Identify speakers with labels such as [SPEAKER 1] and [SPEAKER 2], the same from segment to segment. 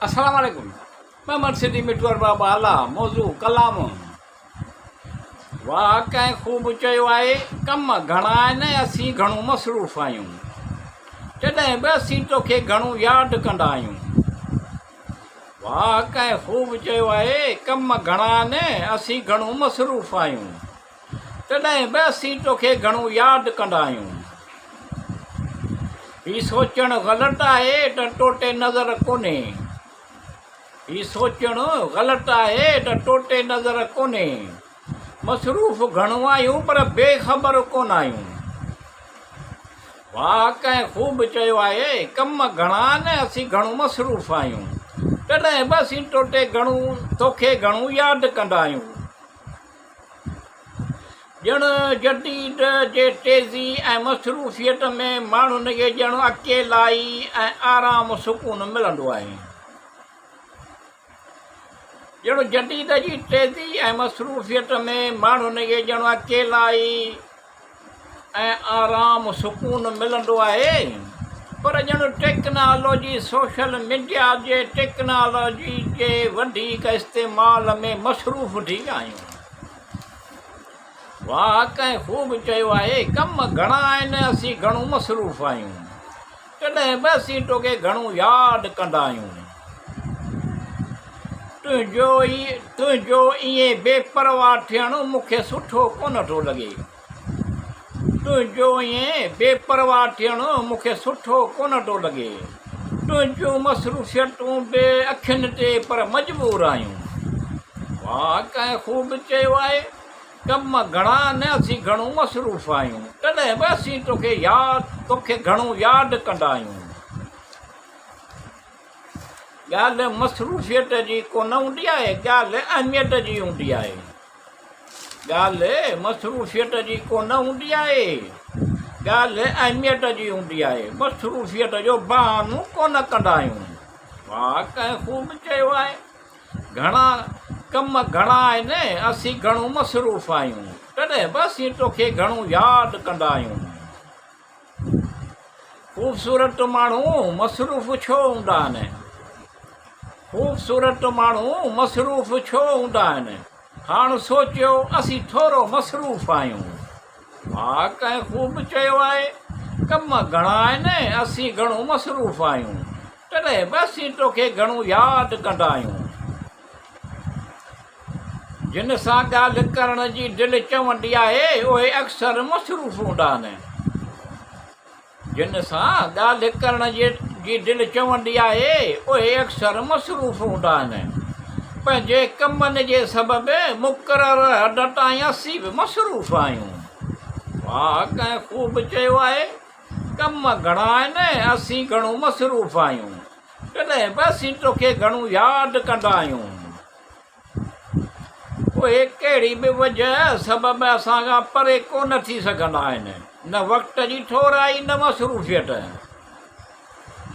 [SPEAKER 1] अस्सलाम वालेकुम। मैं मर्सिडी मिटवर बाबा आला मौजू कलाम। वाह कंहिं ख़ूब चयो आहे कम घणा आहिनि असीं घणो मसरूफ़ आहियूं। जॾहिं बि असीं तोखे घणो यादि कंदा आहियूं। वाह कंहिं ख़ूब चयो आहे कम घणा आहिनि असीं घणो मसरूफ़ आहियूं। तॾहिं बि असीं तोखे घणो यादि कंदा आहियूं। हीउ सोचणु ग़लति आहे त टोटे नज़र कोन्हे। हीउ सोचणु ग़लति आहे त टोटे नज़र कोन्हे। मसरूफ़ घणो आहियूं पर बेख़बर कोन आहियूं। वाह कंहिं ख़ूब चयो आहे कम घणा आहिनि असीं घणो मसरूफ़ आहियूं। तॾहिं बि असीं तोखे घणो यादि कंदा आहियूं। ॼणु जदीद जे तेज़ी ऐं मसरूफ़ियत में माण्हुनि खे ॼणु अकेलाई ऐं आराम सुकून मिलंदो आहे। ॼणु जदीद जी तेज़ी ऐं मसरूफ़ियत में माण्हुनि खे ॼणु अकेलाई ऐं आराम सुकून मिलंदो आहे। पर ॼणु टेक्नोलॉजी सोशल मीडिया जे टेक्नोलॉजी जे वधीक इस्तेमाल में मसरूफ़ थी विया आहियूं। वाह कंहिं ख़ूब चयो आहे कम घणा आहिनि असीं घणो मसरूफ़ आहियूं। तॾहिं बि असीं तोखे घणो यादि कंदा आहियूं। तुंहिंजो ईअं बेपरवाह थियणु मूंखे सुठो कोन थो लॻे। तुंहिंजो ईअं बेपरवाह थियणु मूंखे सुठो कोन थो लॻे। तुंहिंजूं मसरूफ़ियतूं बि अखियुनि ते पर मजबूर आहियूं। वाह कंहिं ख़ूब चयो आहे कम घणा आहिनि असीं घणो मसरूफ़ आहियूं। तॾहिं बि असीं तोखे घणो यादि कंदा आहियूं। ॻाल्हि मसरूफ़ियत जी कोन हूंदी आहे, ॻाल्हि अहमियत जी हूंदी आहे। ॻाल्हि मसरूफ़ियत जी कोन हूंदी आहे, ॻाल्हि अहमियत जी हूंदी आहे। मसरूफ़ियत जो बहानो कोन कंदा आहियूं। वाह कंहिं ख़ूब चयो आहे कम घणा आहिनि असीं घणो मसरूफ़ आहियूं। तॾहिं बि असीं तोखे घणो यादि कंदा आहियूं। ख़ूबसूरत माण्हू मसरूफ़ छो हूंदा आहिनि? ख़ूबसूरत माण्हू मसरूफ़ छो हूंदा आहिनि? हाणे सोचियो असीं थोरो मसरूफ़ आहियूं। वाह कंहिं ख़ूब चयो आहे कम घणा आहिनि असीं घणो मसरूफ़ आहियूं। तॾहिं बि असीं तोखे घणो यादि कंदा आहियूं। जिन सां ॻाल्हि करण जी दिलि चवंदी आहे उहे अक्सर मसरूफ़ हूंदा आहिनि। जिन सां ॻाल्हि करण जी दिलि चवंदी आहे उहे अक्सर मसरूफ़ हूंदा आहिनि। पंहिंजे कमनि जे सबबि मुक़ररु हद ताईं असीं बि मसरूफ़ आहियूं। वाह कंहिं ख़ूब चयो आहे कम घणा आहिनि असीं घणो मसरूफ़ आहियूं। तॾहिं बि असीं तोखे घणो यादि कंदा आहियूं। उहे कहिड़ी बि वजह सबबि असां खां परे कोन थी सघंदा आहिनि, न वक़्त जी थोराई न मसरूफ़ियत।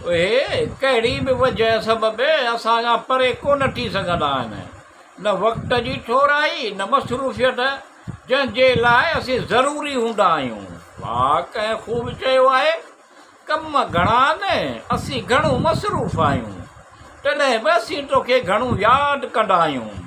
[SPEAKER 1] उहे कहिड़ी बि वजह सबबि असां खां परे कोन थी सघंदा आहिनि, न वक़्त जी थोराई न मसरूफ़ियत जंहिंजे लाइ असीं ज़रूरी हूंदा आहियूं। वाह कंहिं ख़ूब चयो आहे कम घणा आहिनि असीं घणो मसरूफ़ आहियूं। तॾहिं बि असीं तोखे घणो यादि कंदा आहियूं।